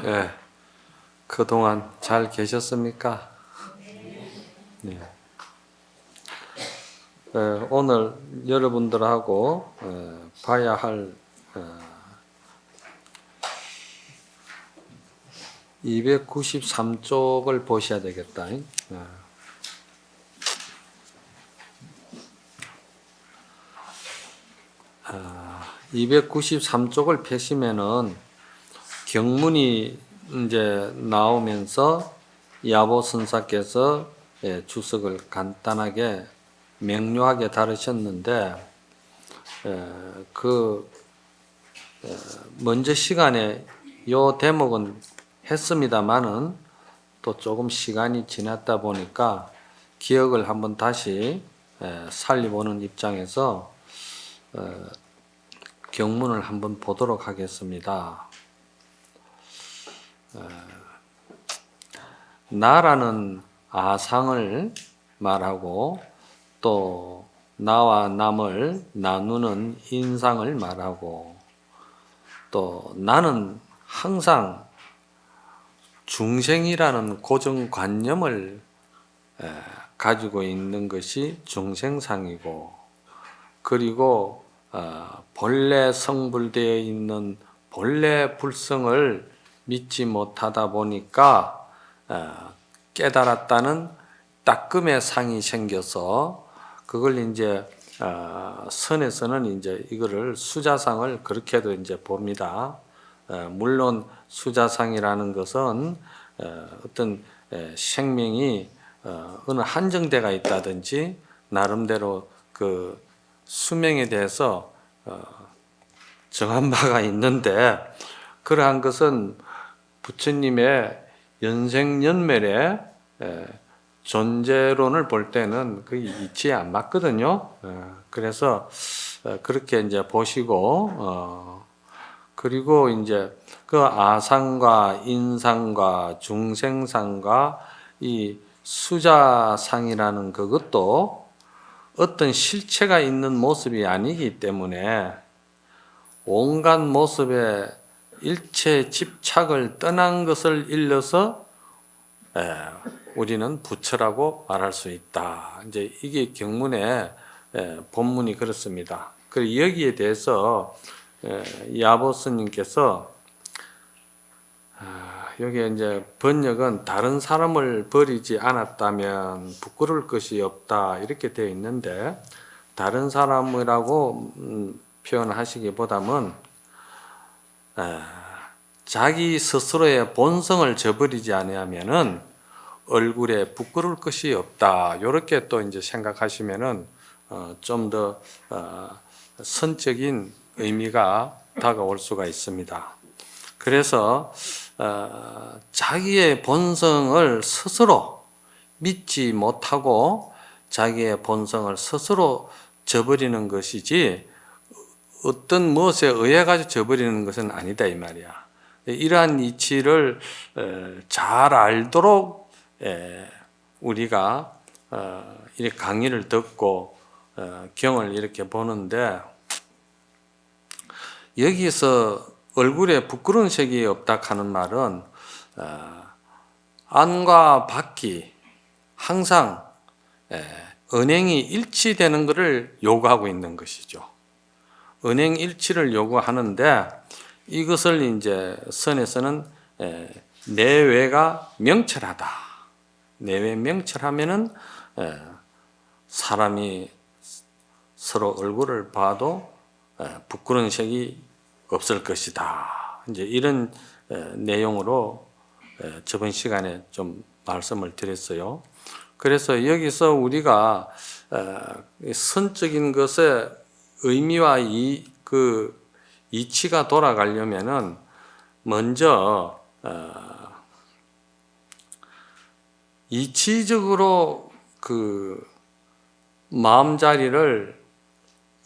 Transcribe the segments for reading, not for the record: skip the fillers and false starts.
예, 그동안 잘 계셨습니까? 네. 오늘 여러분들하고 봐야 할 293쪽을 보셔야 되겠다. 293쪽을 펴시면은 경문이 이제 나오면서 야보 선사께서 주석을 간단하게 명료하게 다루셨는데 먼저 시간에 요 대목은 했습니다마는 또 조금 시간이 지났다 보니까 기억을 한번 다시 살려보는 입장에서 경문을 한번 보도록 하겠습니다. 나라는 아상을 말하고 또 나와 남을 나누는 인상을 말하고 또 나는 항상 중생이라는 고정관념을 가지고 있는 것이 중생상이고 그리고 본래 성불되어 있는 본래 불성을 믿지 못하다 보니까 깨달았다는 따끔의 상이 생겨서 그걸 이제 선에서는 이제 이거를 수자상을 그렇게도 이제 봅니다. 물론 수자상이라는 것은 어떤 생명이 어느 한정대가 있다든지 나름대로 그 수명에 대해서 정한 바가 있는데 그러한 것은 부처님의 연생연멸의 존재론을 볼 때는 그 이치에 안 맞거든요. 그래서 그렇게 이제 보시고 그리고 이제 그 아상과 인상과 중생상과 이 수자상이라는 그것도 어떤 실체가 있는 모습이 아니기 때문에 온갖 모습에 일체 집착을 떠난 것을 일러서 우리는 부처라고 말할 수 있다. 이제 이게 경문의 본문이 그렇습니다. 그리고 여기에 대해서 야보 스님께서 여기 이제 번역은 다른 사람을 버리지 않았다면 부끄러울 것이 없다 이렇게 되어 있는데 다른 사람이라고 표현하시기보다는 자기 스스로의 본성을 저버리지 아니하면은 얼굴에 부끄러울 것이 없다. 이렇게 또 이제 생각하시면은 좀 더 선적인 의미가 다가올 수가 있습니다. 그래서 자기의 본성을 스스로 믿지 못하고 자기의 본성을 스스로 저버리는 것이지 어떤 무엇에 의해 가지고 저버리는 것은 아니다 이 말이야. 이러한 이치를 잘 알도록 우리가 이렇게 강의를 듣고 경을 이렇게 보는데 여기서 얼굴에 부끄러운 색이 없다 하는 말은 안과 밖이 항상 언행이 일치되는 것을 요구하고 있는 것이죠. 언행 일치를 요구하는데 이것을 이제 선에서는 내외가 명철하다. 내외 명철하면은 사람이 서로 얼굴을 봐도 부끄러운 색이 없을 것이다. 이제 이런 내용으로 저번 시간에 좀 말씀을 드렸어요. 그래서 여기서 우리가 선적인 것의 의미와 그 이치가 돌아가려면은 먼저 이치적으로 그 마음자리를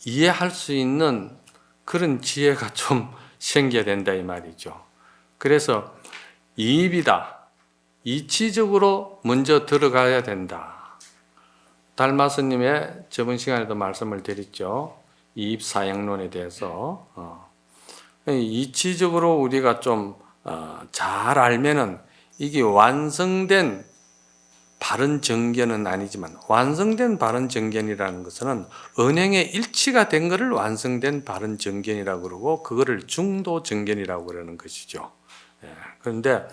이해할 수 있는 그런 지혜가 좀 생겨야 된다 이 말이죠. 그래서 이입이다. 이치적으로 먼저 들어가야 된다. 달마스님의 저번 시간에도 말씀을 드렸죠. 이입사양론에 대해서 이치적으로 우리가 좀 잘 알면은 이게 완성된 바른 정견은 아니지만 완성된 바른 정견이라는 것은 언행의 일치가 된 것을 완성된 바른 정견이라고 그러고 그거를 중도 정견이라고 그러는 것이죠. 그런데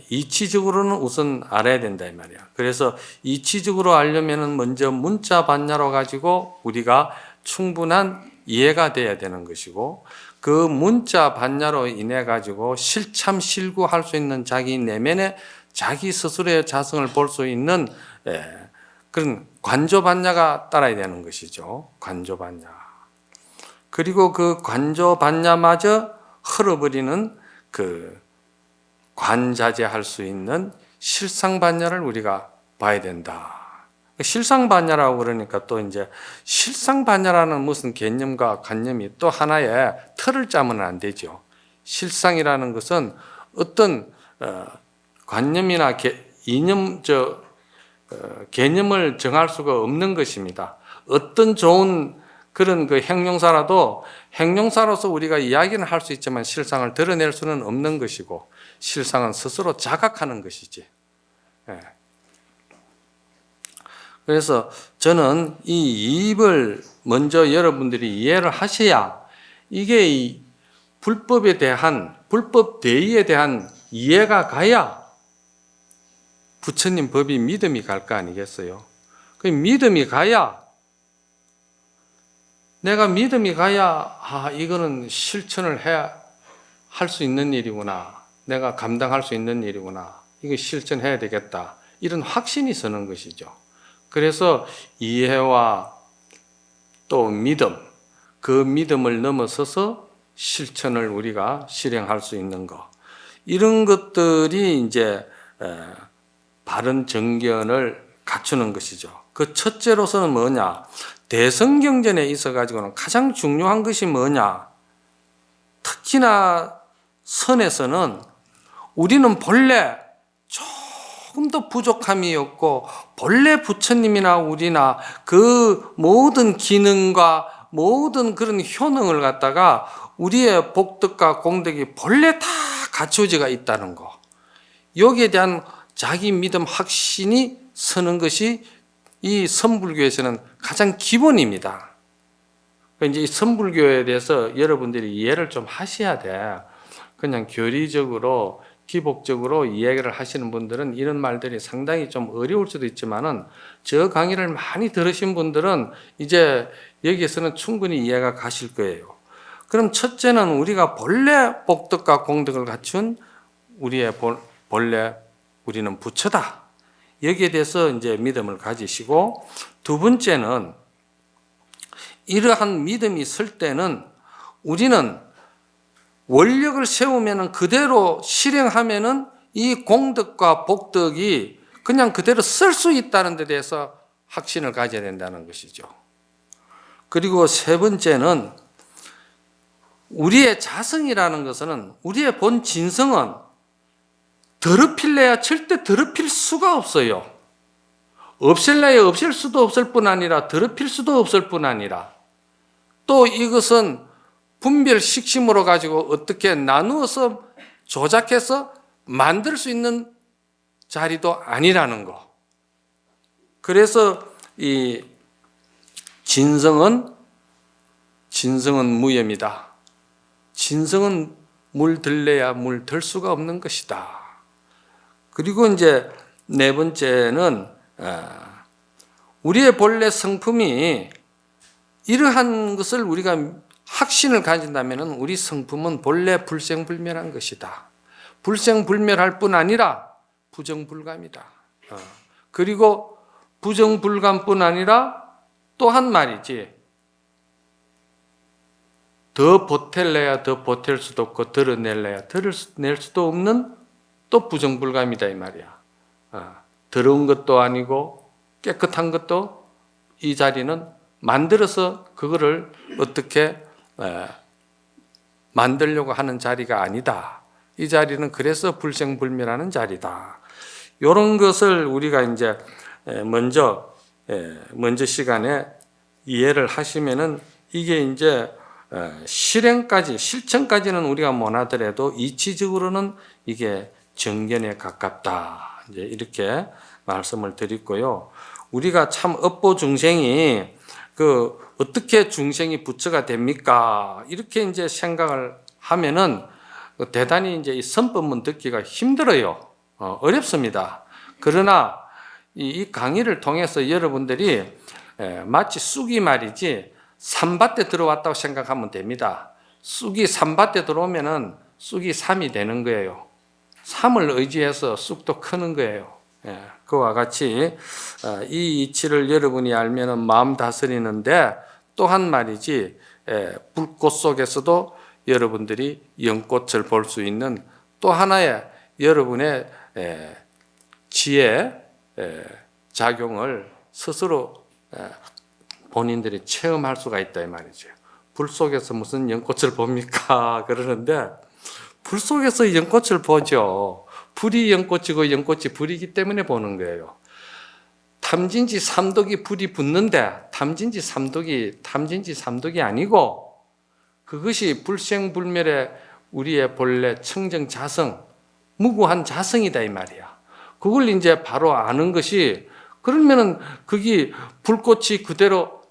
이치적으로는 우선 알아야 된다 이 말이야. 그래서 이치적으로 알려면은 먼저 문자 반야로 가지고 우리가 충분한 이해가 돼야 되는 것이고 그 문자 반야로 인해 가지고 실참 실구할 수 있는 자기 내면의 자기 스스로의 자성을 볼 수 있는 그런 관조반야가 따라야 되는 것이죠. 관조반야. 그리고 그 관조반야마저 흘러버리는 그 관자재할 수 있는 실상반야를 우리가 봐야 된다. 실상반야라고 그러니까 또 이제 실상반야라는 무슨 개념과 관념이 또 하나의 틀을 짜면 안 되죠. 실상이라는 것은 어떤 관념이나 개념을 정할 수가 없는 것입니다. 어떤 좋은 그런 그 형용사라도 형용사로서 우리가 이야기는 할 수 있지만 실상을 드러낼 수는 없는 것이고 실상은 스스로 자각하는 것이지. 그래서 저는 이 이입을 먼저 여러분들이 이해를 하셔야 이게 이 불법에 대한 불법 대의에 대한 이해가 가야 부처님 법이 믿음이 갈 거 아니겠어요? 그 믿음이 가야 내가 믿음이 가야 이거는 실천을 해야 할 수 있는 일이구나. 내가 감당할 수 있는 일이구나. 이거 실천해야 되겠다. 이런 확신이 서는 것이죠. 그래서 이해와 또 믿음, 그 믿음을 넘어서서 실천을 우리가 실행할 수 있는 것. 이런 것들이 이제 바른 정견을 갖추는 것이죠. 그 첫째로서는 뭐냐? 대성경전에 있어 가지고는 가장 중요한 것이 뭐냐? 특히나 선에서는 우리는 본래 조금 더 부족함이 없고 본래 부처님이나 우리나 그 모든 기능과 모든 그런 효능을 갖다가 우리의 복덕과 공덕이 본래 다 갖춰져 있다는 거. 여기에 대한 자기 믿음 확신이 서는 것이 이 선불교에서는 가장 기본입니다. 이제 이 선불교에 대해서 여러분들이 이해를 좀 하셔야 돼. 그냥 교리적으로 기복적으로 이야기를 하시는 분들은 이런 말들이 상당히 좀 어려울 수도 있지만은 저 강의를 많이 들으신 분들은 이제 여기에서는 충분히 이해가 가실 거예요. 그럼 첫째는 우리가 본래 복덕과 공덕을 갖춘 우리의 본래 우리는 부처다. 여기에 대해서 이제 믿음을 가지시고 두 번째는 이러한 믿음이 설 때는 우리는 원력을 세우면은 그대로 실행하면은 이 공덕과 복덕이 그냥 그대로 쓸 수 있다는 데 대해서 확신을 가져야 된다는 것이죠. 그리고 세 번째는 우리의 자성이라는 것은 우리의 본 진성은 더럽힐래야 절대 더럽힐 수가 없어요. 없앨래야 없앨 수도 없을 뿐 아니라 더럽힐 수도 없을 뿐 아니라 또 이것은 분별 식심으로 가지고 어떻게 나누어서 조작해서 만들 수 있는 자리도 아니라는 거. 그래서 이 진성은 무염이다. 진성은 물들래야 물들 수가 없는 것이다. 그리고 이제 네 번째는 우리의 본래 성품이 이러한 것을 우리가 확신을 가진다면 우리 성품은 본래 불생불멸한 것이다. 불생불멸할 뿐 아니라 부정불감이다. 그리고 부정불감뿐 아니라 또 한 말이지. 더 보탤래야 더 보탤 수도 없고 덜어낼래야 덜어낼 수도 없는 또 부정불감이다 이 말이야. 더러운 것도 아니고 깨끗한 것도 이 자리는 만들어서 그거를 어떻게 만들려고 하는 자리가 아니다. 이 자리는 그래서 불생불멸하는 자리다. 이런 것을 우리가 이제 먼저 시간에 이해를 하시면은 이게 이제 실행까지, 실천까지는 우리가 못하더라도 이치적으로는 이게 정견에 가깝다. 이제 이렇게 말씀을 드리고요. 우리가 참 업보 중생이 어떻게 중생이 부처가 됩니까? 이렇게 이제 생각을 하면은 대단히 이제 이 선법문 듣기가 힘들어요. 어렵습니다. 그러나 이 강의를 통해서 여러분들이 마치 쑥이 말이지 삼밭에 들어왔다고 생각하면 됩니다. 쑥이 삼밭에 들어오면은 쑥이 삼이 되는 거예요. 삼을 의지해서 쑥도 크는 거예요. 그와 같이 이 이치를 여러분이 알면은 마음 다스리는데 또한 말이지 불꽃 속에서도 여러분들이 연꽃을 볼 수 있는 또 하나의 여러분의 지혜 작용을 스스로 본인들이 체험할 수가 있다 이 말이죠. 불 속에서 무슨 연꽃을 봅니까? 그러는데 불 속에서 연꽃을 보죠. 불이 연꽃이고 연꽃이 불이기 때문에 보는 거예요. 탐진지 삼독이 불이 붙는데 탐진지 삼독이 아니고 그것이 불생불멸의 우리의 본래 청정자성, 무구한 자성이다 이 말이야. 그걸 이제 바로 아는 것이 그러면은 그게 불꽃이 그대로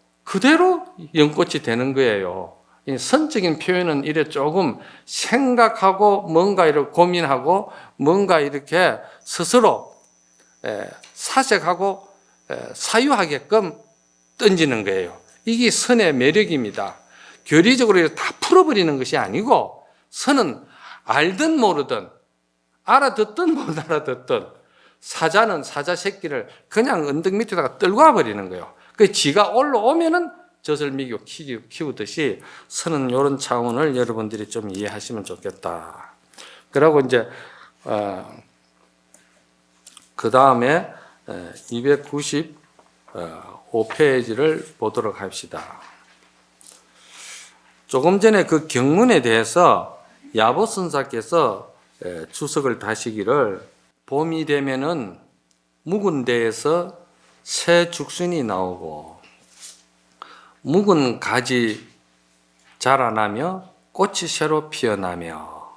연꽃이 되는 거예요. 선적인 표현은 이래 조금 생각하고 뭔가 이렇게 고민하고 뭔가 이렇게 스스로 사색하고 사유하게끔 던지는 거예요. 이게 선의 매력입니다. 교리적으로 다 풀어버리는 것이 아니고 선은 알든 모르든 알아듣든 못 알아듣든 사자는 사자 새끼를 그냥 언덕 밑에다가 떨궈 버리는 거예요. 그 지가 올라오면은 젖을 미고 키우듯이 선은 이런 차원을 여러분들이 좀 이해하시면 좋겠다. 그리고 이제 그 다음에 295페이지를 보도록 합시다. 조금 전에 그 경문에 대해서 야보선사께서 주석을 다시기를 봄이 되면은 묵은 데에서 새 죽순이 나오고 묵은 가지 자라나며 꽃이 새로 피어나며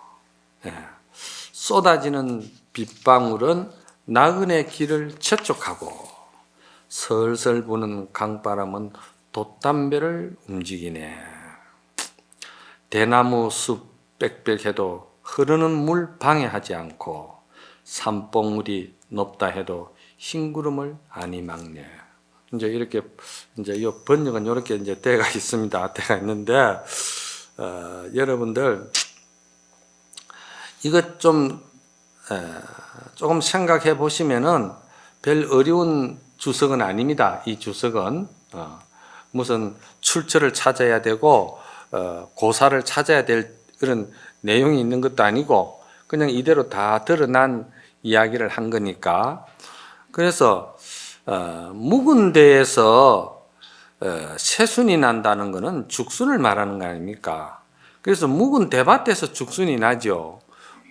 쏟아지는 빗방울은 나그네 길을 재촉하고 설설 부는 강바람은 돛담배를 움직이네. 대나무 숲 빽빽해도 흐르는 물 방해하지 않고 산봉우리 높다 해도 흰 구름을 아니 막네. 이제 이렇게 이제 이 번역은 이렇게 이제 때가 있습니다. 때가 있는데 여러분들 이것 좀 조금 생각해 보시면은 별 어려운 주석은 아닙니다. 이 주석은 무슨 출처를 찾아야 되고 고사를 찾아야 될 그런 내용이 있는 것도 아니고 그냥 이대로 다 드러난 이야기를 한 거니까. 그래서 묵은 데에서 새순이 난다는 것은 죽순을 말하는 거 아닙니까? 그래서 묵은 대밭에서 죽순이 나죠.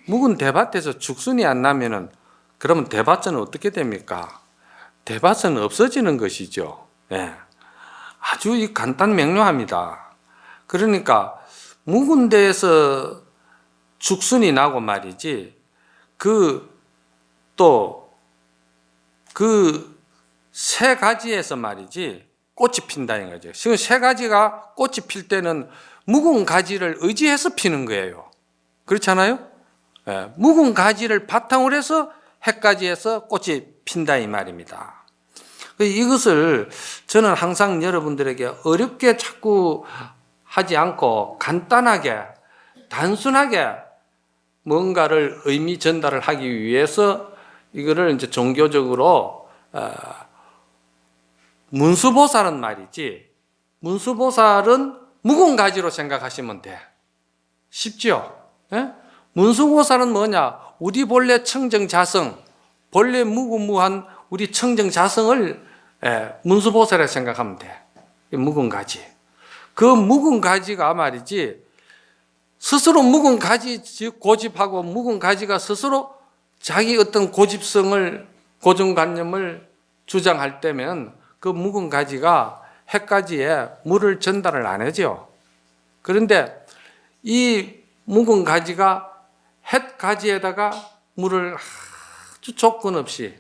묵은 대밭에서 죽순이 안 나면은 그러면 대밭은 어떻게 됩니까? 대밭은 없어지는 것이죠. 아주 간단 명료합니다. 그러니까 묵은 데에서 죽순이 나고 말이지 새 가지에서 말이지 꽃이 핀다는 거죠. 지금 새 가지가 꽃이 필 때는 묵은 가지를 의지해서 피는 거예요. 그렇잖아요? 묵은 가지를 바탕으로 해서 해가지에서 꽃이 핀다 이 말입니다. 이것을 저는 항상 여러분들에게 어렵게 자꾸 하지 않고 간단하게 단순하게 뭔가를 의미 전달을 하기 위해서 이거를 이제 종교적으로 문수보살은 말이지 문수보살은 묵은 가지로 생각하시면 돼. 쉽죠? 문수보살은 뭐냐? 우리 본래 청정자성, 본래 무구무한 우리 청정자성을 문수보살에 생각하면 돼. 묵은 가지. 그 묵은 가지가 말이지 스스로 묵은 가지 고집하고 묵은 가지가 스스로 자기 어떤 고집성을 고정관념을 주장할 때면 그 묵은 가지가 햇가지에 물을 전달을 안 하죠. 그런데 이 묵은 가지가 햇 가지에다가 물을 아주 조건 없이,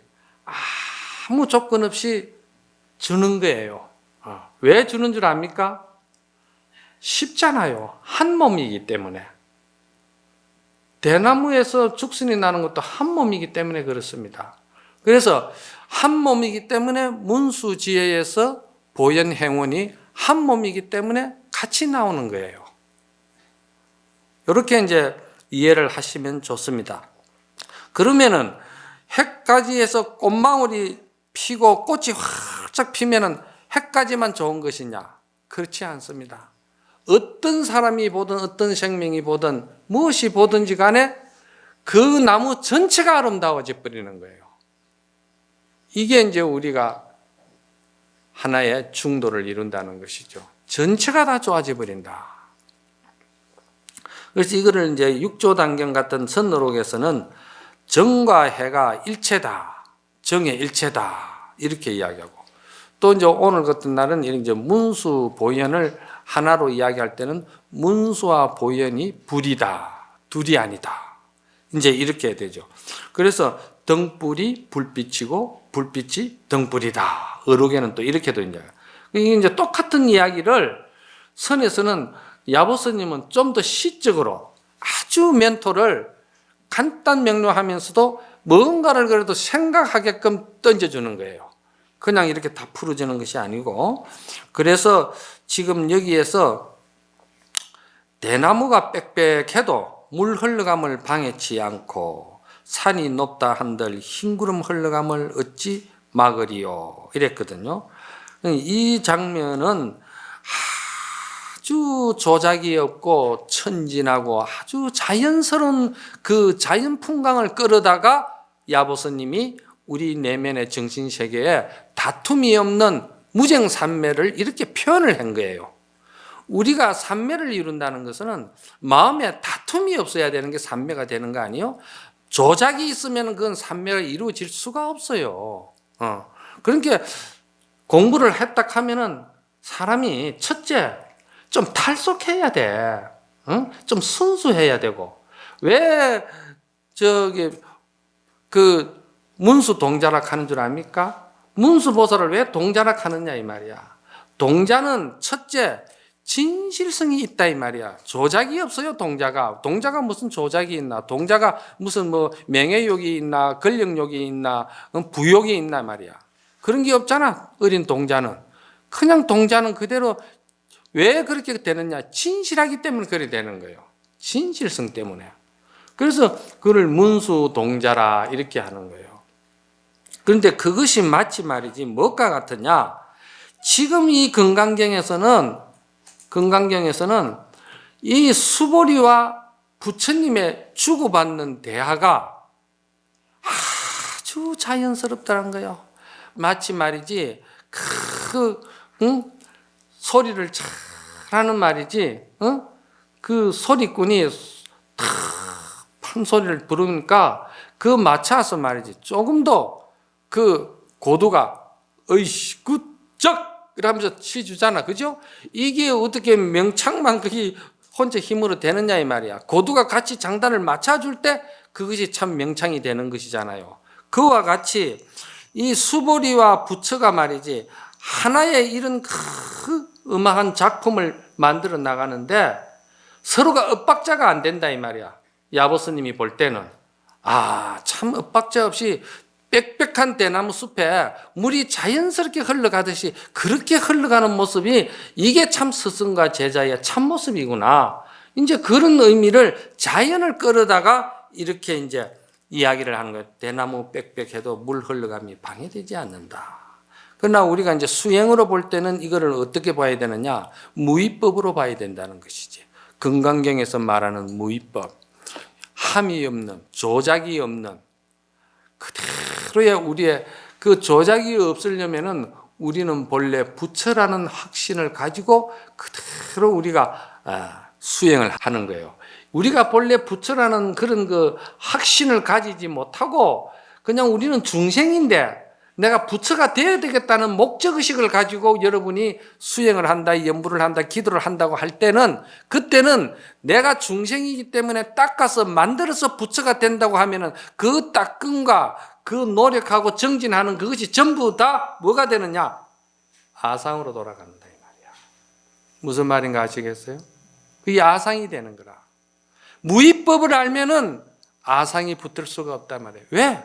아무 조건 없이 주는 거예요. 왜 주는 줄 압니까? 쉽잖아요. 한 몸이기 때문에. 대나무에서 죽순이 나는 것도 한 몸이기 때문에 그렇습니다. 그래서 한 몸이기 때문에 문수지혜에서 보현행운이 한 몸이기 때문에 같이 나오는 거예요. 이렇게 이제 이해를 하시면 좋습니다. 그러면은 햇가지에서 꽃망울이 피고 꽃이 활짝 피면은 햇가지만 좋은 것이냐? 그렇지 않습니다. 어떤 사람이 보든 어떤 생명이 보든 무엇이 보든지 간에 그 나무 전체가 아름다워져 버리는 거예요. 이게 이제 우리가 하나의 중도를 이룬다는 것이죠. 전체가 다 좋아져 버린다. 그래서 이거를 이제 육조단경 같은 선어록에서는 정과 해가 일체다. 정의 일체다. 이렇게 이야기하고, 또 이제 오늘 같은 날은 이제 문수 보현을 하나로 이야기할 때는 문수와 보현이 불이다. 둘이 아니다. 이제 이렇게 되죠. 그래서 등불이 불빛이고 불빛이 등불이다. 어록에는 또 이렇게도 이제. 이게 이제 똑같은 이야기를 선에서는 야보스님은 좀 더 시적으로 아주 멘토를 간단 명료하면서도 뭔가를 그래도 생각하게끔 던져주는 거예요. 그냥 이렇게 다 풀어주는 것이 아니고. 그래서 지금 여기에서 대나무가 빽빽해도 물 흘러감을 방해치 않고 산이 높다 한들 흰구름 흘러감을 어찌 막으리요, 이랬거든요. 이 장면은 아주 조작이 없고 천진하고 아주 자연스러운 그 자연 풍광을 끌어다가 야보스님이 우리 내면의 정신세계에 다툼이 없는 무쟁산매를 이렇게 표현을 한 거예요. 우리가 산매를 이룬다는 것은 마음에 다툼이 없어야 되는 게 산매가 되는 거 아니에요? 조작이 있으면 그건 산매가 이루어질 수가 없어요. 그러니까 공부를 했다 하면은 사람이 첫째 좀 탈속해야 돼. 좀 순수해야 되고. 왜 그 문수 동자락 하는 줄 압니까? 문수보살을 왜 동자락 하느냐 이 말이야. 동자는 첫째 진실성이 있다 이 말이야. 조작이 없어요. 동자가 무슨 조작이 있나? 동자가 무슨 뭐 명예욕이 있나? 권력욕이 있나? 부욕이 있나 말이야. 그런 게 없잖아. 어린 동자는. 그냥 동자는 그대로. 왜 그렇게 되느냐? 진실하기 때문에 그렇게 되는 거예요. 진실성 때문에. 그래서 그를 문수동자라 이렇게 하는 거예요. 그런데 그것이 마치 말이지 뭐가 같으냐? 지금 이 금강경에서는 이 수보리와 부처님의 주고받는 대화가 아주 자연스럽다는 거예요. 마치 말이지 소리를 잘 하는 말이지, 그 소리꾼이 판 소리를 부르니까 그 맞춰서 말이지 조금 더 그 고도가 어이씨 굿쩍 이러면서 치주잖아, 그죠? 이게 어떻게 명창만 그게 혼자 힘으로 되느냐 이 말이야. 고도가 같이 장단을 맞춰줄 때 그것이 참 명창이 되는 것이잖아요. 그와 같이 이 수보리와 부처가 말이지 하나의 이런 음악한 작품을 만들어 나가는데 서로가 엇박자가 안 된다 이 말이야. 야보스님이 볼 때는 참 엇박자 없이 빽빽한 대나무 숲에 물이 자연스럽게 흘러가듯이 그렇게 흘러가는 모습이 이게 참 스승과 제자의 참 모습이구나. 이제 그런 의미를 자연을 끌어다가 이렇게 이제 이야기를 하는 거예요. 대나무 빽빽해도 물 흘러감이 방해되지 않는다. 그러나 우리가 이제 수행으로 볼 때는 이거를 어떻게 봐야 되느냐? 무위법으로 봐야 된다는 것이지. 금강경에서 말하는 무위법, 함이 없는, 조작이 없는 그대로의 우리의 그 조작이 없으려면은 우리는 본래 부처라는 확신을 가지고 그대로 우리가 수행을 하는 거예요. 우리가 본래 부처라는 그런 그 확신을 가지지 못하고 그냥 우리는 중생인데 내가 부처가 되어야 되겠다는 목적의식을 가지고 여러분이 수행을 한다, 연부를 한다, 기도를 한다고 할 때는, 그때는 내가 중생이기 때문에 닦아서 만들어서 부처가 된다고 하면은 그 닦음과 그 노력하고 정진하는 그것이 전부 다 뭐가 되느냐? 아상으로 돌아간다 이 말이야. 무슨 말인가 아시겠어요? 그게 아상이 되는 거라. 무위법을 알면은 아상이 붙을 수가 없단 말이에요. 왜?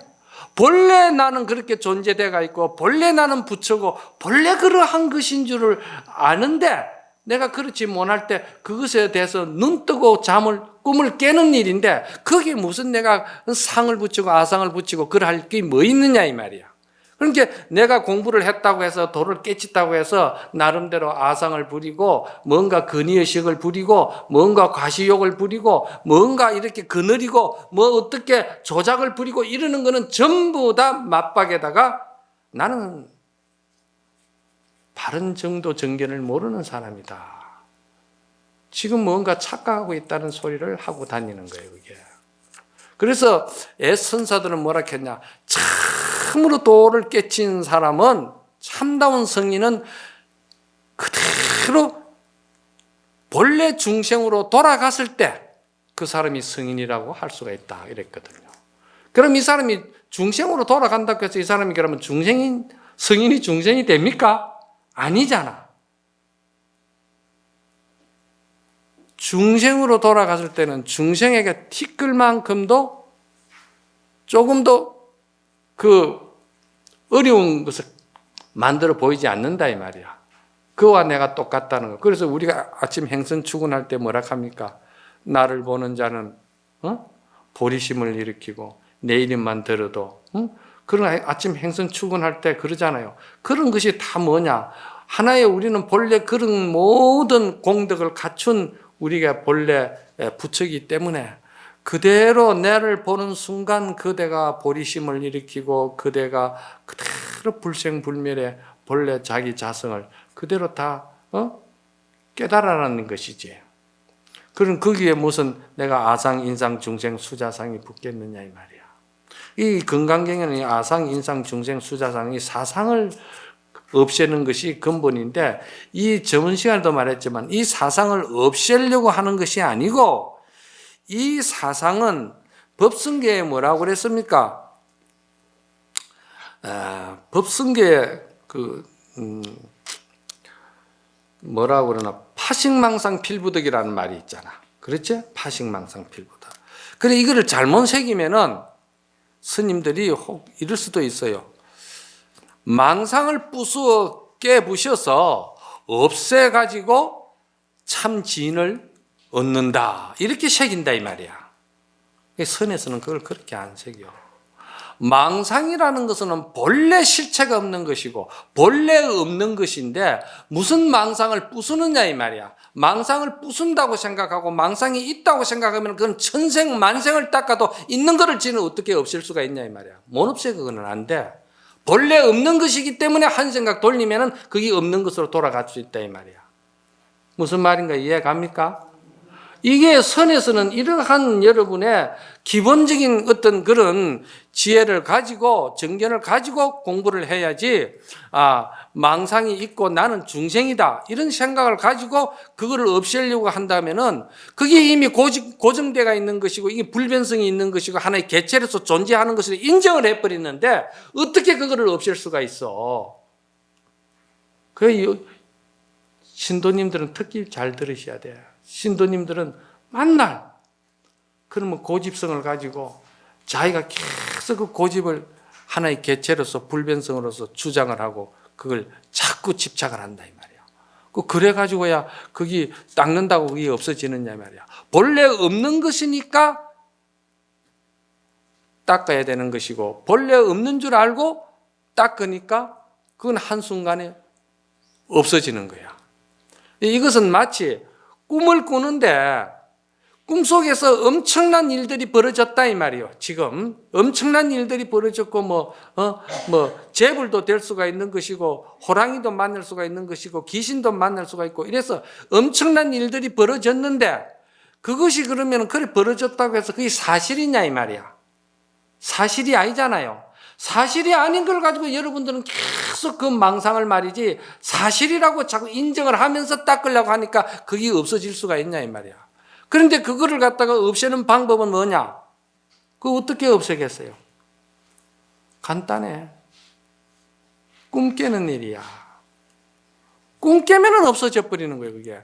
본래 나는 그렇게 존재대가 있고 본래 나는 부처고 본래 그러한 것인 줄을 아는데 내가 그렇지 못할 때 그것에 대해서 눈 뜨고 꿈을 깨는 일인데 그게 무슨 내가 상을 붙이고 아상을 붙이고 그럴 게 뭐 있느냐 이 말이야. 그러니까 내가 공부를 했다고 해서 도를 깨쳤다고 해서 나름대로 아상을 부리고 뭔가 근위의식을 부리고 뭔가 과시욕을 부리고 뭔가 이렇게 거느리고 뭐 어떻게 조작을 부리고 이러는 거는 전부 다 맞박에다가 나는 바른 정도 정견을 모르는 사람이다. 지금 뭔가 착각하고 있다는 소리를 하고 다니는 거예요, 이게. 그래서 애선사들은 뭐라 했냐? 참으로 도를 깨친 사람은, 참다운 성인은 그대로 본래 중생으로 돌아갔을 때 그 사람이 성인이라고 할 수가 있다 이랬거든요. 그럼 이 사람이 중생으로 돌아간다고 해서 이 사람이 그러면 성인이 중생이 됩니까? 아니잖아. 중생으로 돌아갔을 때는 중생에게 티끌만큼도 조금도 그 어려운 것을 만들어 보이지 않는다 이 말이야. 그와 내가 똑같다는 거. 그래서 우리가 아침 행선 출근할 때 뭐라 합니까? 나를 보는 자는 보리심을 일으키고 내 이름만 들어도 그런 아침 행선 출근할 때 그러잖아요. 그런 것이 다 뭐냐? 하나의 우리는 본래 그런 모든 공덕을 갖춘 우리가 본래 부처이기 때문에 그대로 나를 보는 순간 그대가 보리심을 일으키고 그대가 그대로 불생불멸의 본래 자기 자성을 그대로 다 깨달아라는 것이지. 그럼 거기에 무슨 내가 아상, 인상, 중생, 수자상이 붙겠느냐 이 말이야. 이 건강경에는 아상, 인상, 중생, 수자상이 사상을 없애는 것이 근본인데 이 저번 시간에도 말했지만 이 사상을 없애려고 하는 것이 아니고 이 사상은 법성계에 뭐라고 그랬습니까? 법성계에 뭐라고 그러나 파식망상 필부덕이라는 말이 있잖아. 그렇지? 파식망상 필부덕. 그래 이거를 잘못 새기면은 스님들이 혹 이럴 수도 있어요. 망상을 부수어 깨부셔서 없애가지고 참 지인을 얻는다. 이렇게 새긴다 이 말이야. 선에서는 그걸 그렇게 안 새겨. 망상이라는 것은 본래 실체가 없는 것이고 본래 없는 것인데 무슨 망상을 부수느냐 이 말이야. 망상을 부순다고 생각하고 망상이 있다고 생각하면 그건 천생 만생을 닦아도 있는 거를 지는 어떻게 없앨 수가 있냐 이 말이야. 못 없애 그거는 안 돼. 본래 없는 것이기 때문에 한 생각 돌리면은 그게 없는 것으로 돌아갈 수 있다 이 말이야. 무슨 말인가 이해 갑니까? 이게 선에서는 이러한 여러분의 기본적인 어떤 그런 지혜를 가지고 정견을 가지고 공부를 해야지 망상이 있고 나는 중생이다 이런 생각을 가지고 그거를 없애려고 한다면은 그게 이미 고정되어 있는 것이고 이게 불변성이 있는 것이고 하나의 개체로서 존재하는 것을 인정을 해버리는데 어떻게 그거를 없앨 수가 있어. 그 신도님들은 특히 잘 들으셔야 돼요. 신도님들은 만날 그러면 고집성을 가지고 자기가 계속 그 고집을 하나의 개체로서 불변성으로서 주장을 하고 그걸 자꾸 집착을 한다 이 말이야. 그래가지고야 그게 닦는다고 그게 없어지느냐 말이야. 본래 없는 것이니까 닦아야 되는 것이고 본래 없는 줄 알고 닦으니까 그건 한순간에 없어지는 거야. 이것은 마치 꿈을 꾸는데 꿈속에서 엄청난 일들이 벌어졌다 이 말이에요. 지금 엄청난 일들이 벌어졌고 재불도 될 수가 있는 것이고 호랑이도 만날 수가 있는 것이고 귀신도 만날 수가 있고 이래서 엄청난 일들이 벌어졌는데 그것이 그러면 그래 벌어졌다고 해서 그게 사실이냐 이 말이야. 사실이 아니잖아요. 사실이 아닌 걸 가지고 여러분들은 계속 그 망상을 말이지 사실이라고 자꾸 인정을 하면서 닦으려고 하니까 그게 없어질 수가 있냐 이 말이야. 그런데 그거를 갖다가 없애는 방법은 뭐냐? 그거 어떻게 없애겠어요? 간단해. 꿈 깨는 일이야. 꿈 깨면은 없어져 버리는 거예요, 그게.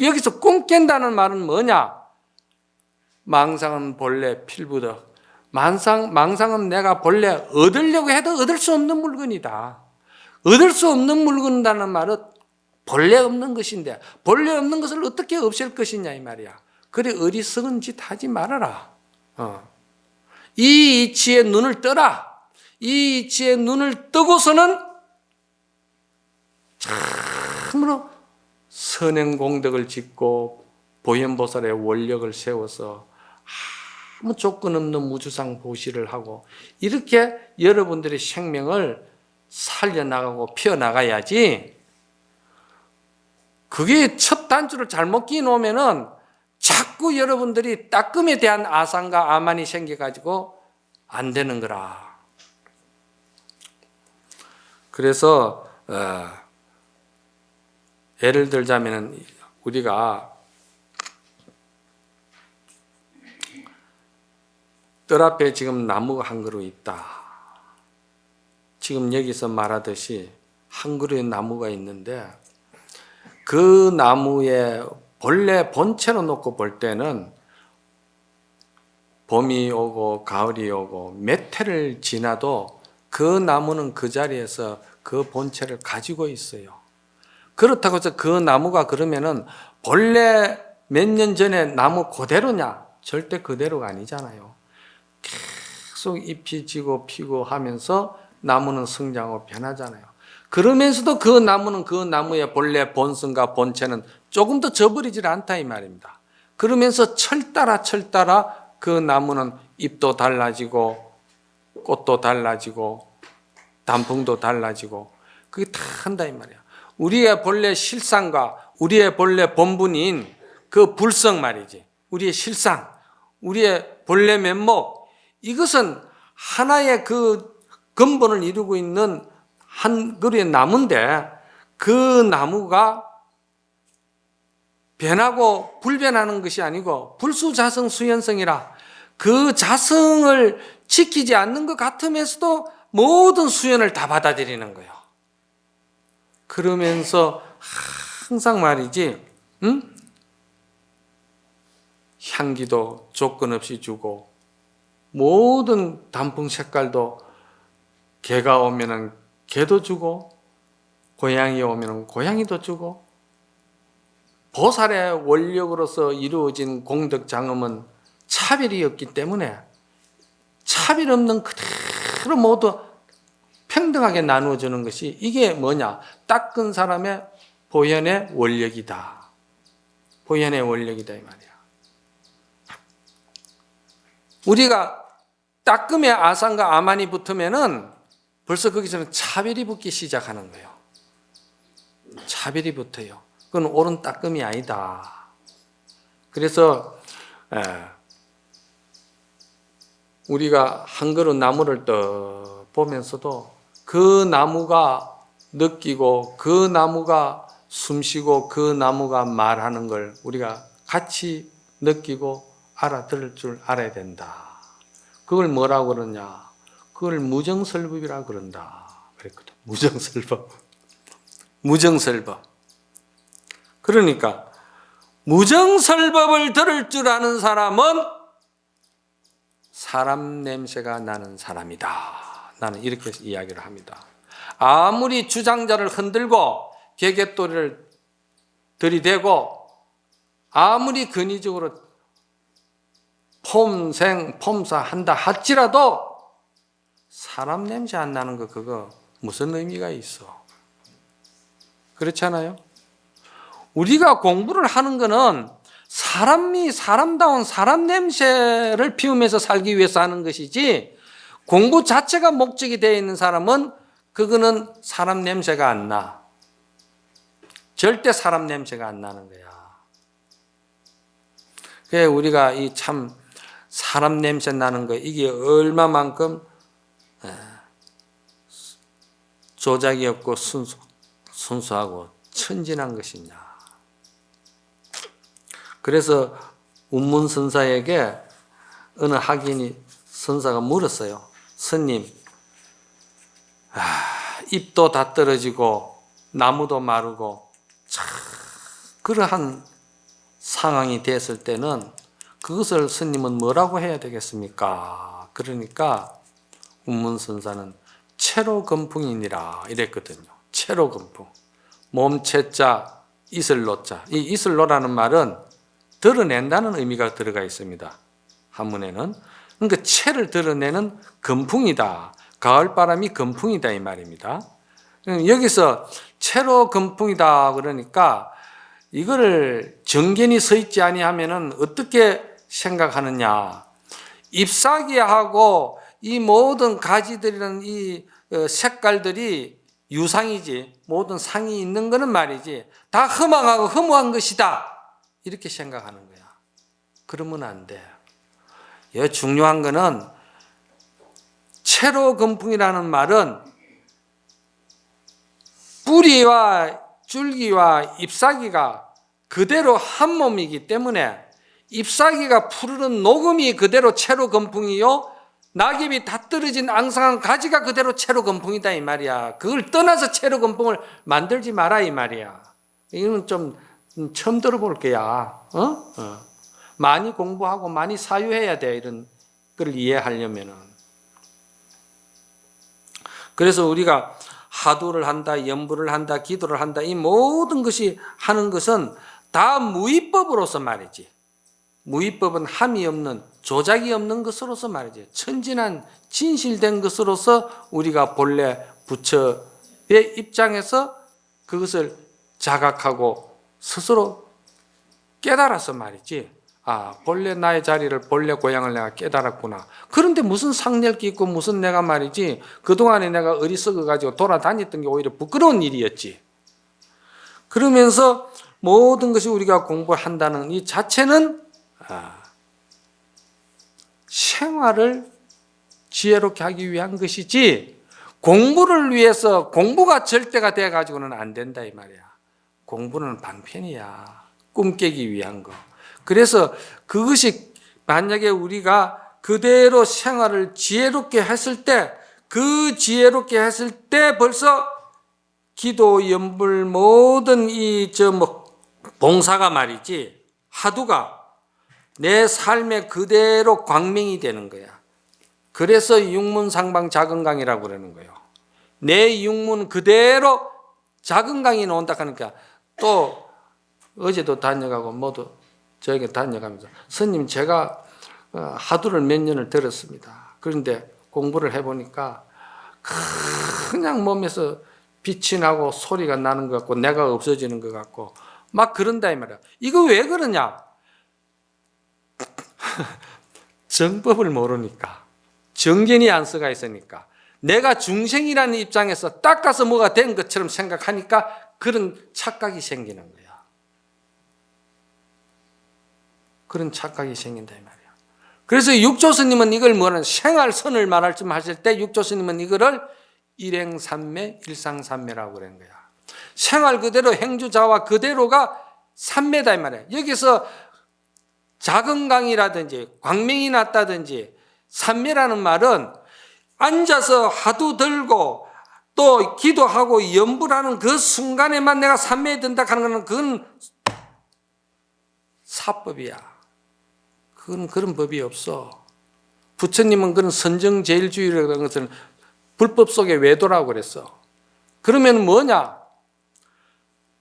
여기서 꿈 깬다는 말은 뭐냐? 망상은 본래 필부덕. 망상은 내가 본래 얻으려고 해도 얻을 수 없는 물건이다. 얻을 수 없는 물건이라는 말은 본래 없는 것인데 본래 없는 것을 어떻게 없앨 것이냐 이 말이야. 그래 어리석은 짓 하지 말아라. 이 이치에 눈을 떠라. 이 이치에 눈을 뜨고서는 참으로 선행공덕을 짓고 보현보살의 원력을 세워서 아무 조건 없는 무주상 보시를 하고 이렇게 여러분들의 생명을 살려나가고 피어나가야지. 그게 첫 단추를 잘못 끼놓으면은 자꾸 여러분들이 따끔에 대한 아상과 아만이 생겨가지고 안 되는 거라. 그래서 예를 들자면은 우리가 뜰 앞에 지금 나무가 한 그루 있다. 지금 여기서 말하듯이 한 그루의 나무가 있는데 그 나무의 본래 본체로 놓고 볼 때는 봄이 오고 가을이 오고 몇 해를 지나도 그 나무는 그 자리에서 그 본체를 가지고 있어요. 그렇다고 해서 그 나무가 그러면은 본래 몇 년 전에 나무 그대로냐? 절대 그대로가 아니잖아요. 계속 잎이 지고 피고 하면서 나무는 성장하고 변하잖아요. 그러면서도 그 나무는 그 나무의 본래 본성과 본체는 조금 더 져버리질 않다 이 말입니다. 그러면서 철 따라 그 나무는 잎도 달라지고 꽃도 달라지고 단풍도 달라지고 그게 다 한다 이 말이야. 우리의 본래 실상과 우리의 본래 본분인 그 불성 말이지. 우리의 실상, 우리의 본래 면목 이것은 하나의 그 근본을 이루고 있는 한 그루의 나무인데 그 나무가 변하고 불변하는 것이 아니고 불수자성 수연성이라 그 자성을 지키지 않는 것 같으면서도 모든 수연을 다 받아들이는 거예요. 그러면서 항상 말이지 향기도 조건 없이 주고 모든 단풍 색깔도 개가 오면은 개도 주고 고양이 오면은 고양이도 주고 보살의 원력으로서 이루어진 공덕 장엄은 차별이 없기 때문에 차별 없는 그대로 모두 평등하게 나누어 주는 것이 이게 뭐냐? 닦은 사람의 보현의 원력이다. 보현의 원력이다 이 말이야. 우리가 따끔에 아상과 아만이 붙으면은 벌써 거기서는 차별이 붙기 시작하는 거예요. 차별이 붙어요. 그건 옳은 따끔이 아니다. 그래서 우리가 한 그루 나무를 떠 보면서도 그 나무가 느끼고 그 나무가 숨쉬고 그 나무가 말하는 걸 우리가 같이 느끼고 알아들을 줄 알아야 된다. 그걸 뭐라고 그러냐? 그걸 무정설법이라고 그런다. 그랬거든. 무정설법. 무정설법. 그러니까 무정설법을 들을 줄 아는 사람은 사람 냄새가 나는 사람이다. 나는 이렇게 이야기를 합니다. 아무리 주장자를 흔들고 개갯도리를 들이대고 아무리 근위적으로 폼사한다 할지라도 사람 냄새 안 나는 거 그거 무슨 의미가 있어? 그렇잖아요? 우리가 공부를 하는 거는 사람이 사람다운 사람 냄새를 피우면서 살기 위해서 하는 것이지 공부 자체가 목적이 되어 있는 사람은 그거는 사람 냄새가 안 나. 절대 사람 냄새가 안 나는 거야. 그래 우리가 이 참 사람 냄새 나는 거 이게 얼마만큼 조작이 없고 순수하고 천진한 것이냐. 그래서 운문선사에게 어느 학인이 선사가 물었어요. 스님, 잎도 다 떨어지고 나무도 마르고 그러한 상황이 됐을 때는 그것을 스님은 뭐라고 해야 되겠습니까? 그러니까 운문선사는 채로건풍이니라 이랬거든요. 채로건풍. 몸체자 이슬로자. 이 이슬로라는 말은 드러낸다는 의미가 들어가 있습니다. 한문에는. 그러니까 채를 드러내는 건풍이다. 가을바람이 건풍이다 이 말입니다. 여기서 채로건풍이다 그러니까 이거를 정견이 서 있지 아니하면은 어떻게 생각하느냐. 잎사귀하고 이 모든 가지들이라는 이 색깔들이 유상이지, 모든 상이 있는 거는 말이지 다 허망하고 허무한 것이다 이렇게 생각하는 거야. 그러면 안 돼. 중요한 거는 채로건풍이라는 말은 뿌리와 줄기와 잎사귀가 그대로 한 몸이기 때문에 잎사귀가 푸르른 녹음이 그대로 채로건풍이요, 낙엽이 다 떨어진 앙상한 가지가 그대로 채로건풍이다 이 말이야. 그걸 떠나서 채로건풍을 만들지 마라 이 말이야. 이거는 좀 처음 들어볼 거야. 많이 공부하고 많이 사유해야 돼. 이런 걸 이해하려면은. 그래서 우리가 하두를 한다, 연부를 한다, 기도를 한다, 이 모든 것이 하는 것은 다 무위법으로서 말이지. 무위법은 함이 없는, 조작이 없는 것으로서 말이지. 천진한 진실된 것으로서 우리가 본래 부처의 입장에서 그것을 자각하고 스스로 깨달아서 말이지. 본래 나의 자리를, 본래 고향을 내가 깨달았구나. 그런데 무슨 상렬기 있고 무슨 내가 말이지 그동안에 내가 어리석어가지고 돌아다녔던 게 오히려 부끄러운 일이었지. 그러면서 모든 것이 우리가 공부한다는 이 자체는 생활을 지혜롭게 하기 위한 것이지 공부를 위해서 공부가 절대가 돼가지고는 안 된다 이 말이야. 공부는 방편이야. 꿈 깨기 위한 거. 그래서 그것이 만약에 우리가 그대로 생활을 지혜롭게 했을 때, 그 지혜롭게 했을 때 벌써 기도, 연불, 모든 봉사가 말이지, 하두가 내 삶에 그대로 광명이 되는 거야. 그래서 육문상방 작은강이라고 그러는 거예요. 내 육문 그대로 작은강이 나온다 하니까 또 어제도 다녀가고 모두 저에게 다녀가면서 스님 제가 하두를 몇 년을 들었습니다. 그런데 공부를 해보니까 그냥 몸에서 빛이 나고 소리가 나는 것 같고 내가 없어지는 것 같고 막 그런다 이 말이야. 이거 왜 그러냐? 정법을 모르니까, 정견이 안 써가 있으니까, 내가 중생이라는 입장에서 닦아서 뭐가 된 것처럼 생각하니까 그런 착각이 생기는 거야. 그런 착각이 생긴다 이 말이야. 그래서 육조스님은 이걸 뭐라는 생활선을 말할 좀 하실 때 육조스님은 이거를 일행삼매, 일상삼매라고 그런 거야. 생활 그대로 행주자와 그대로가 삼매다 이 말이야. 여기서 작은 강이라든지 광명이 났다든지 삼매라는 말은 앉아서 하두 들고 또 기도하고 연불하는 그 순간에만 내가 삼매에 든다 하는 것은 그건 사법이야. 그건 그런 법이 없어. 부처님은 그런 선정제일주의라는 것은 불법 속의 외도라고 그랬어. 그러면 뭐냐?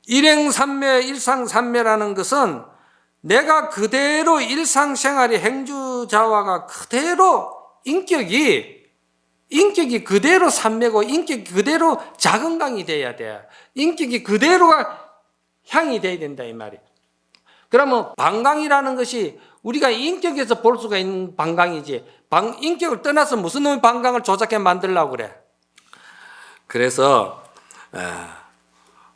일행삼매, 일상삼매라는 것은 내가 그대로 일상생활의 행주자와가 그대로 인격이 그대로 삼매고 인격이 그대로 작은 강이 돼야 돼. 인격이 그대로가 향이 돼야 된다 이 말이야. 그러면 방광이라는 것이 우리가 인격에서 볼 수가 있는 방광이지 인격을 떠나서 무슨 놈의 방광을 조작해 만들려고 그래. 그래서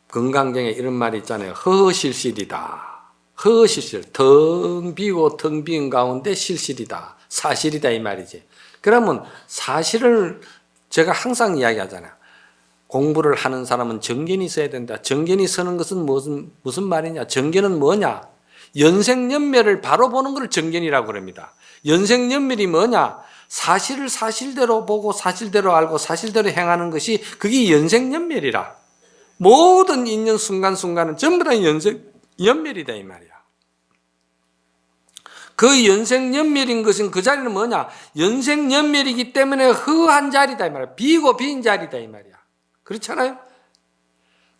건강경에 이런 말이 있잖아요. 허허실실이다. 허허실실, 텅 비고 텅 빈 가운데 실실이다. 사실이다 이 말이지. 그러면 사실을 제가 항상 이야기하잖아요. 공부를 하는 사람은 정견이 있어야 된다. 정견이 서는 것은 무슨 말이냐? 정견은 뭐냐? 연생연멸을 바로 보는 걸 정견이라고 그럽니다. 연생연멸이 뭐냐? 사실을 사실대로 보고 사실대로 알고 사실대로 행하는 것이 그게 연생연멸이라. 모든 있는 순간순간은 전부 다 연생연멸이다 이 말이야. 그 연생연멸인 것은 그 자리는 뭐냐? 연생연멸이기 때문에 허한 자리다 이 말이야. 비고 빈 자리다 이 말이야. 그렇잖아요?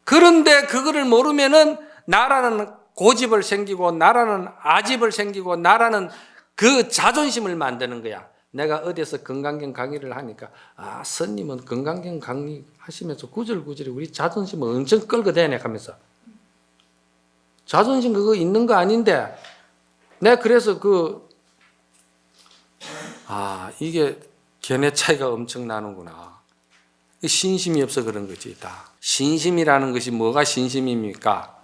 그런데 그거를 모르면은 나라는 고집을 생기고 나라는 아집을 생기고 나라는 그 자존심을 만드는 거야. 내가 어디서 건강경 강의를 하니까 스님은 건강경 강의 하시면서 구절구절이 우리 자존심을 엄청 끌고 다니네 하면서 자존심 그거 있는 거 아닌데 내가 그래서 이게 견해 차이가 엄청 나는구나. 신심이 없어 그런 거지 다. 신심이라는 것이 뭐가 신심입니까?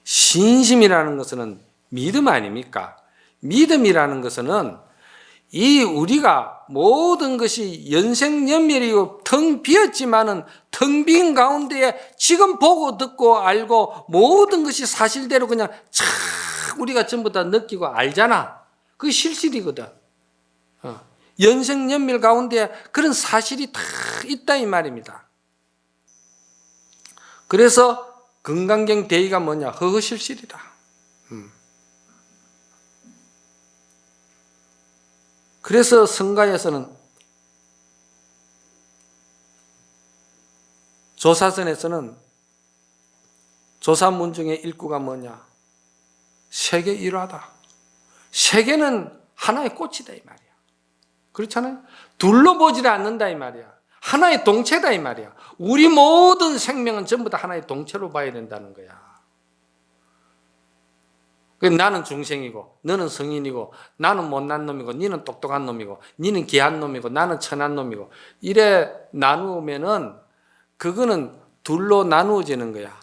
신심이라는 것은 믿음 아닙니까? 믿음이라는 것은 이 우리가 모든 것이 연생연멸이고 텅 비었지만은 텅 빈 가운데에 지금 보고 듣고 알고 모든 것이 사실대로 그냥 착 우리가 전부 다 느끼고 알잖아. 그게 실실이거든. 연생연멸 가운데 그런 사실이 다 있다 이 말입니다. 그래서 건강경 대의가 뭐냐? 허허실실이다. 그래서 성가에서는 조사선에서는 조사문 중에 일구가 뭐냐? 세계 일화다. 세계는 하나의 꽃이다 이 말이야. 그렇잖아요? 둘러보지를 않는다 이 말이야. 하나의 동체다 이 말이야. 우리 모든 생명은 전부 다 하나의 동체로 봐야 된다는 거야. 나는 중생이고 너는 성인이고 나는 못난 놈이고 너는 똑똑한 놈이고 너는 귀한 놈이고 나는 천한 놈이고 이래 나누면은 그거는 둘로 나누어지는 거야.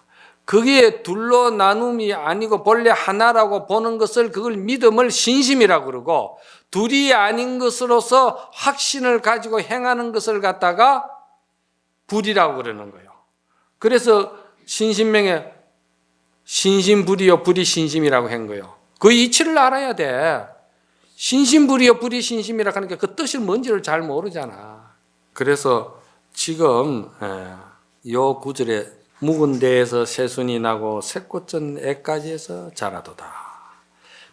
그게 둘로 나눔이 아니고 본래 하나라고 보는 것을 그걸 믿음을 신심이라고 그러고 둘이 아닌 것으로서 확신을 가지고 행하는 것을 갖다가 불이라고 그러는 거예요. 그래서 신신명에 신신불이요 불이 신심이라고 한 거예요. 그 이치를 알아야 돼. 신신불이요 불이 신심이라고 하니까 그 뜻이 뭔지를 잘 모르잖아. 그래서 지금 요 구절에 묵은 데에서 새순이 나고 새꽃전 애까지 해서 자라도다.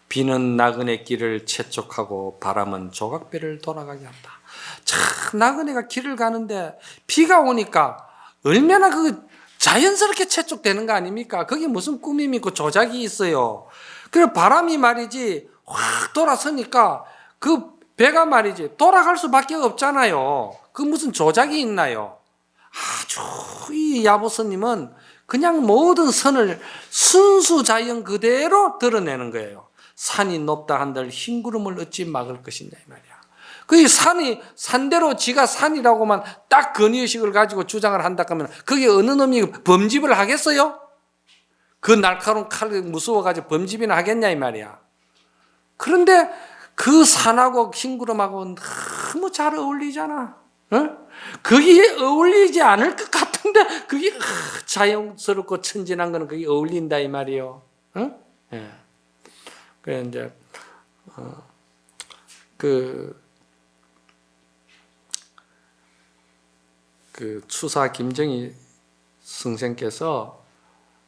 비는 나그네 길을 채촉하고 바람은 조각배를 돌아가게 한다. 참 나그네가 길을 가는데 비가 오니까 얼마나 자연스럽게 채촉되는 거 아닙니까? 그게 무슨 꾸밈이 있고 조작이 있어요. 그래 바람이 말이지 확 돌아서니까 그 배가 말이지 돌아갈 수밖에 없잖아요. 그 무슨 조작이 있나요? 아주 이 야보스님은 그냥 모든 선을 순수 자연 그대로 드러내는 거예요. 산이 높다 한들 흰 구름을 어찌 막을 것이냐 이 말이야. 그 산이 산대로 지가 산이라고만 딱 근위의식을 가지고 주장을 한다 하면 그게 어느 놈이 범집을 하겠어요? 그 날카로운 칼이 무서워가지고 범집이나 하겠냐 이 말이야. 그런데 그 산하고 흰 구름하고 너무 잘 어울리잖아. 그게 어울리지 않을 것 같은데 그게 자연스럽고 천진한 거는 그게 어울린다 이 말이요. 그래 이제 그 추사 김정희 선생께서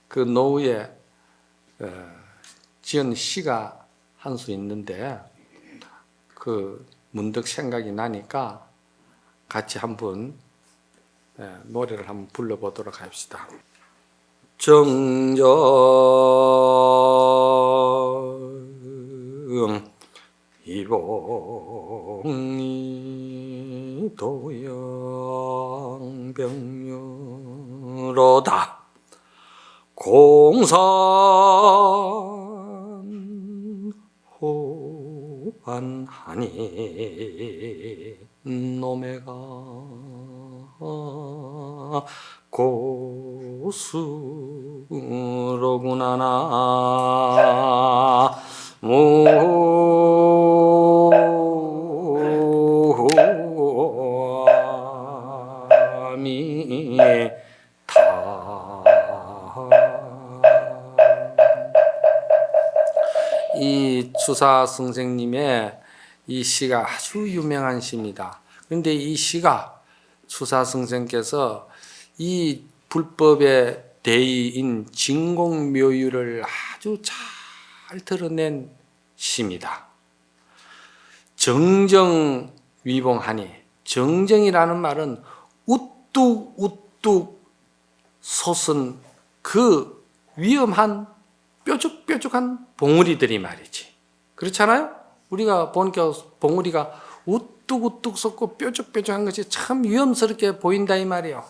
그 노후에 지은 시가 한 수 있는데 그 문득 생각이 나니까 같이 한번 노래를 한번 불러보도록 합시다. 정정 이봉이 도양병묘로다 공산 호안하니 노매가 고수로구나 나 모미 이 추사 선생님의 이 시가 아주 유명한 시입니다. 그런데 이 시가 추사 선생께서 이 불법의 대의인 진공묘유를 아주 잘 드러낸 시입니다. 정정위봉하니, 정정이라는 말은 우뚝우뚝 솟은 그 위험한 뾰족뾰족한 봉우리들이 말이지. 그렇잖아요? 우리가 보니까 봉우리가 우뚝우뚝 솟고 뾰족뾰족한 것이 참 위험스럽게 보인다 이 말이에요.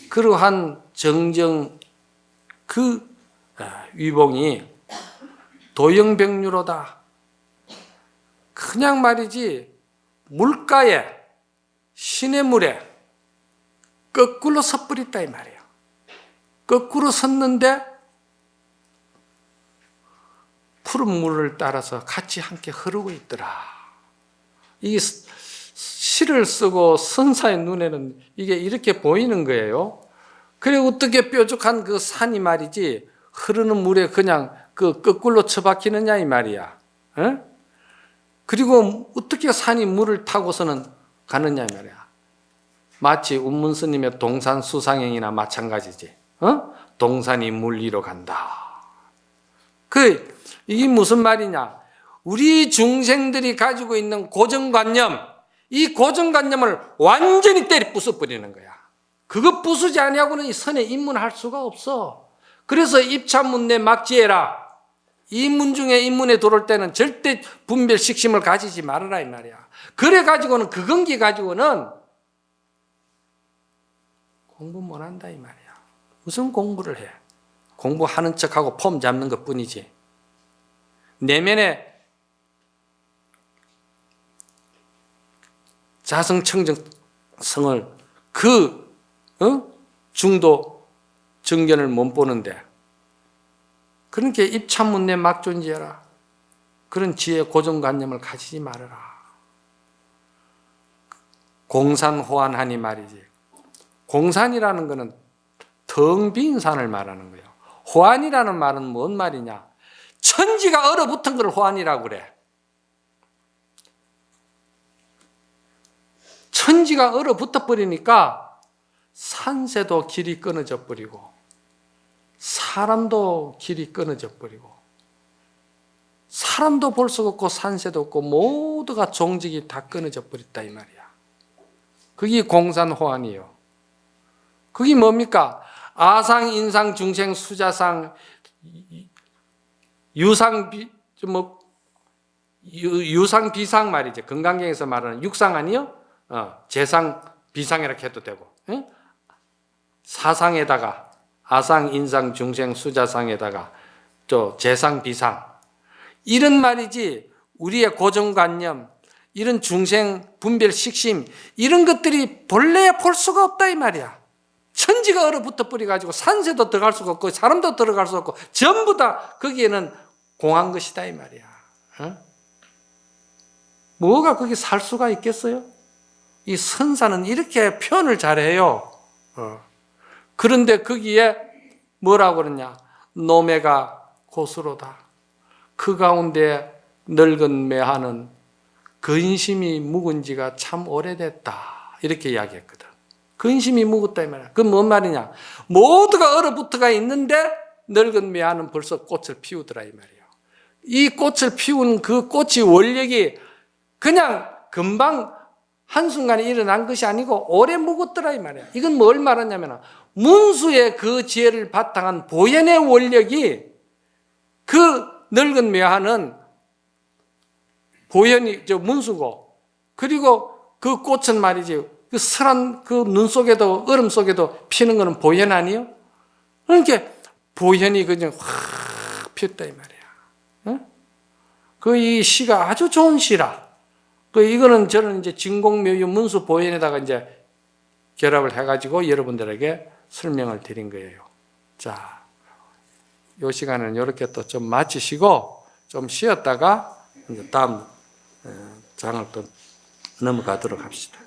그러한 정정 그 위봉이 도영병류로다. 그냥 말이지 물가에 시냇물에 거꾸로 섣버렸다 이 말이에요. 거꾸로 섰는데 푸른 물을 따라서 같이 함께 흐르고 있더라. 이 시를 쓰고 선사의 눈에는 이게 이렇게 보이는 거예요. 그래 어떻게 뾰족한 그 산이 말이지 흐르는 물에 그냥 그 거꾸로 처박히느냐 이 말이야. 어? 그리고 어떻게 산이 물을 타고서는 가느냐 이 말이야. 마치 운문스님의 동산 수상행이나 마찬가지지. 어? 동산이 물 위로 간다. 이게 무슨 말이냐? 우리 중생들이 가지고 있는 고정관념, 이 고정관념을 완전히 때려 부숴버리는 거야. 그거 부수지 아니하고는 이 선에 입문할 수가 없어. 그래서 입찬문내 막지해라. 이 문 중에 입문에 들어올 때는 절대 분별 식심을 가지지 말아라 이 말이야. 그래 가지고는 그 건기 가지고는 공부 못한다 이 말이야. 무슨 공부를 해? 공부하는 척하고 폼 잡는 것뿐이지. 내면에 자성청정성을 중도 정견을 못 보는데 그러니까 입찬문내 막존지해라. 그런 지혜 고정관념을 가지지 말아라. 공산호안하니 말이지. 공산이라는 것은 텅 빈 산을 말하는 거예요. 호안이라는 말은 뭔 말이냐? 천지가 얼어붙은 걸 호안이라고 그래. 천지가 얼어붙어 버리니까 산새도 길이 끊어져 버리고 사람도 길이 끊어져 버리고 사람도 볼 수가 없고 산새도 없고 모두가 종직이 다 끊어져 버렸다 이 말이야. 그게 공산호안이에요. 그게 뭡니까? 아상, 인상, 중생, 수자상, 유상, 유상, 비상 말이죠. 건강경에서 말하는 육상 아니요? 재상, 비상 이렇게 해도 되고. 응? 사상에다가 아상, 인상, 중생, 수자상에다가 또 재상, 비상 이런 말이지. 우리의 고정관념, 이런 중생 분별 식심 이런 것들이 본래 볼 수가 없다 이 말이야. 천지가 얼어붙어 버려가지고 산새도 들어갈 수가 없고 사람도 들어갈 수 없고 전부 다 거기에는 공한 것이다 이 말이야. 어? 뭐가 거기 살 수가 있겠어요? 이 선사는 이렇게 표현을 잘해요. 그런데 거기에 뭐라고 그러냐? 노매가 고수로다. 그 가운데 늙은 매하는 근심이 묵은 지가 참 오래됐다. 이렇게 이야기했거든. 근심이 묵었다 이 말이야. 그건 뭔 말이냐? 모두가 얼어붙어가 있는데 늙은 매하는 벌써 꽃을 피우더라 이 말이에요. 이 꽃을 피운 그 꽃이 원력이 그냥 금방 한순간에 일어난 것이 아니고 오래 묵었더라 이 말이야. 이건 뭘 말하냐면 문수의 그 지혜를 바탕한 보현의 원력이 그 늙은 매하는 보현이 문수고 그리고 그 꽃은 말이지 그 설한 그 눈 속에도 얼음 속에도 피는 거는 보현 아니요? 그러니까 보현이 그냥 확 피었다 이 말이야. 응? 그 이 시가 아주 좋은 시라. 그 이거는 저는 이제 진공묘유 문수 보현에다가 이제 결합을 해가지고 여러분들에게 설명을 드린 거예요. 자, 이 시간은 이렇게 또 좀 마치시고 좀 쉬었다가 이제 다음 장을 또 넘어가도록 합시다.